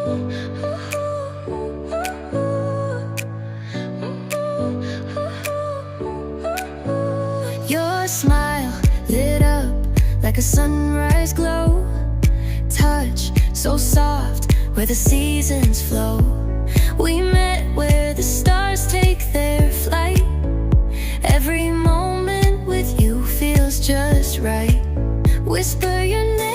Your smile lit up like a sunrise glow. Touch so soft where the seasons flow. We met where the stars take their flight. Every moment with you feels just right. Whisper your name